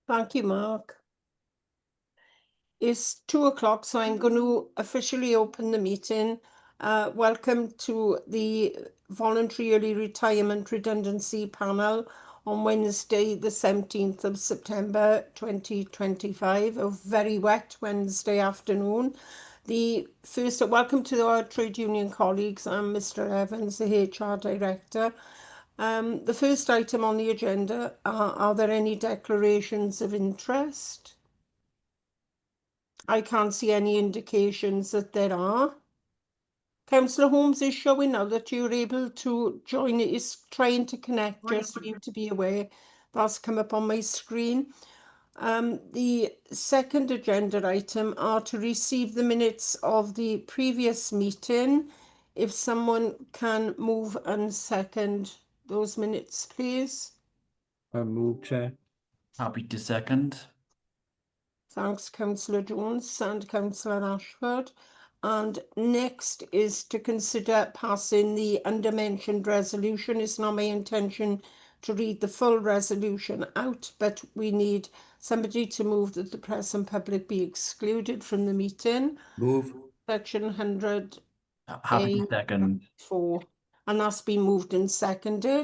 Thank you, Mark. It's 2 o'clock, so I'm going to officially open the meeting. Welcome to the Voluntary Early Retirement Redundancy Panel on Wednesday, the 17th of September 2025, a very wet Wednesday afternoon. Welcome to our trade union colleagues. I'm Mr. Evans, the HR Director. The first item on the agenda, are there any declarations of interest? I can't see any indications that there are. Councillor Holmes is showing now that you're able to join. It is trying to connect, just for you to be aware. That's come up on my screen. The second agenda item are to receive the minutes of the previous meeting. If someone can move and second those minutes, please. I move, Chair. Happy to second. Thanks, Councillor Jones and Councillor Ashford. And next is to consider passing the undermentioned resolution. It's not my intention to read the full resolution out, but we need somebody to move that the press and public be excluded from the meeting. Move. Section 100 Happy to second. A4. And that's been moved and seconded.